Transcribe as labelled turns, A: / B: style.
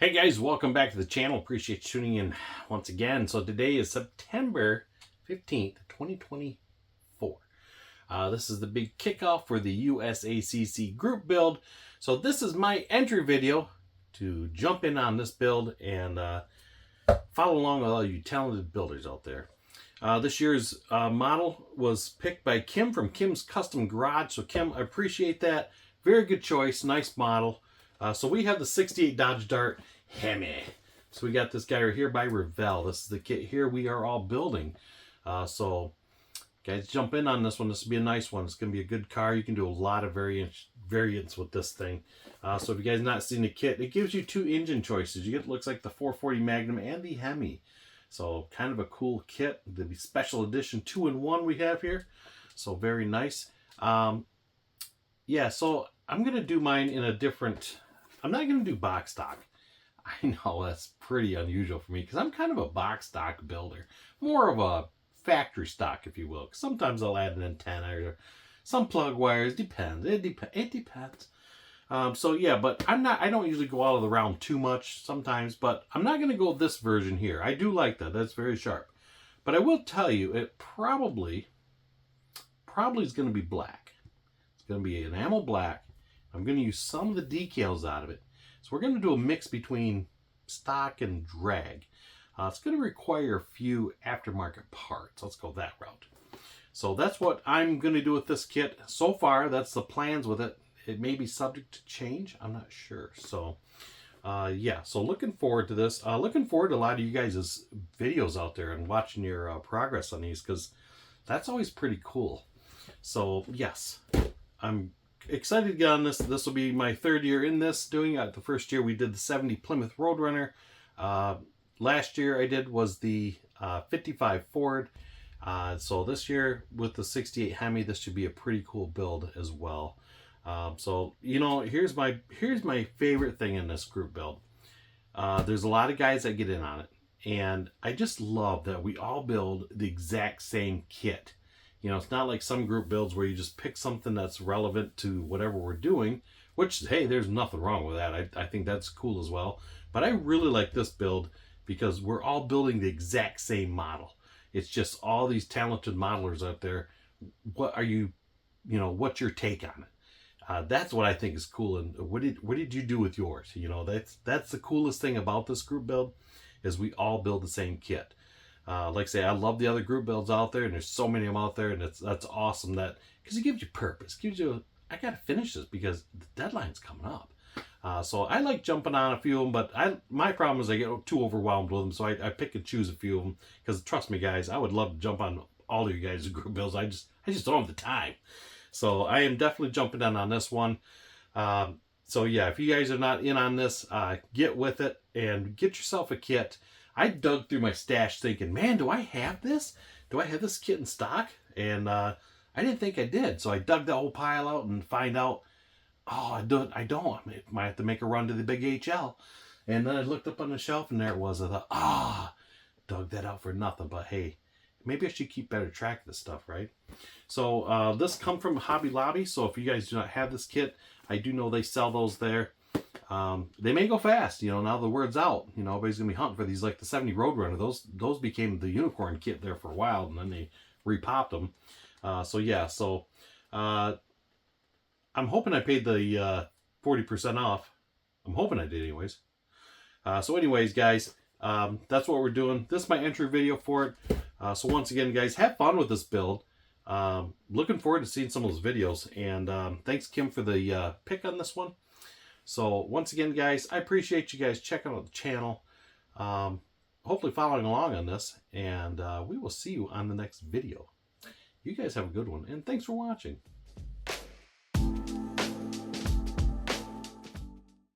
A: Hey guys, welcome back to the channel. Appreciate you tuning in once again. So today is September 15th, 2024. This is the big kickoff for the USACC group build. So this is my entry video to jump in on this build and follow along with all you talented builders out there. This year's model was picked by Kim from Kim's Custom Garage. So Kim, I appreciate that. Very good choice, nice model. So we have the 68 Dodge Dart Hemi. So we got this guy right here by Revell. This is the kit here we are all building. So guys, jump in on this one. This will be a nice one. It's going to be a good car. You can do a lot of variants with this thing. So if you guys not seen the kit, it gives you two engine choices. You get, looks like the 440 Magnum and the Hemi. So kind of a cool kit. The special edition 2-in-1 we have here. So very nice. Yeah, so I'm going to do mine in a different... I'm not going to do box stock. I know that's pretty unusual for me because I'm kind of a box stock builder. More of a factory stock, if you will. Sometimes I'll add an antenna or some plug wires. Depends. It depends. So yeah, but I don't usually go out of the realm too much sometimes, but I'm not going to go with this version here. I do like that. That's very sharp. But I will tell you, it probably is going to be black. It's going to be enamel black. I'm going to use some of the decals out of it. So we're going to do a mix between stock and drag. It's going to require a few aftermarket parts. Let's go that route. So that's what I'm going to do with this kit. So far, that's the plans with it. It may be subject to change. I'm not sure. So yeah, so looking forward to this. Looking forward to a lot of you guys' videos out there and watching your progress on these because that's always pretty cool. So yes, I'm excited to get on this. This will be my third year in this doing it. The first year we did the 70 Plymouth Roadrunner. Last year I did was the 55 Ford. So this year with the 68 Hemi, this should be a pretty cool build as well. So you know, here's my favorite thing in this group build. There's a lot of guys that get in on it, and I just love that we all build the exact same kit. You know, it's not like some group builds where you just pick something that's relevant to whatever we're doing, which, hey, there's nothing wrong with that. I think that's cool as well. But I really like this build because we're all building the exact same model. It's just all these talented modelers out there. What are you know, what's your take on it? That's what I think is cool. And what did you do with yours? You know, that's the coolest thing about this group build is we all build the same kit. Like I say, I love the other group builds out there, and there's so many of them out there, and that's awesome that because it gives you purpose, gives you I gotta finish this because the deadline's coming up. So I like jumping on a few of them, but my problem is I get too overwhelmed with them, so I pick and choose a few of them because trust me, guys, I would love to jump on all of you guys' group builds. I just don't have the time. So I am definitely jumping on this one. So yeah, if you guys are not in on this, get with it and get yourself a kit. I dug through my stash thinking, man, do I have this? Do I have this kit in stock? And I didn't think I did. So I dug the whole pile out and find out, oh, I don't. I might have to make a run to the big HL. And then I looked up on the shelf and there it was. I thought, dug that out for nothing. But hey, maybe I should keep better track of this stuff, right? So this come from Hobby Lobby. So if you guys do not have this kit, I do know they sell those there. They may go fast, you know, now the word's out, you know, everybody's gonna be hunting for these, like the 70 Roadrunner. Those became the unicorn kit there for a while, and then they repopped them. So yeah, so I'm hoping I paid the 40% off. I'm hoping I did anyways. So anyways, guys, that's what we're doing. This is my entry video for it. So once again, guys, have fun with this build. Looking forward to seeing some of those videos, and thanks, Kim, for the pick on this one. So once again, guys, I appreciate you guys checking out the channel, hopefully following along on this, and we will see you on the next video. You guys have a good one, and thanks for watching.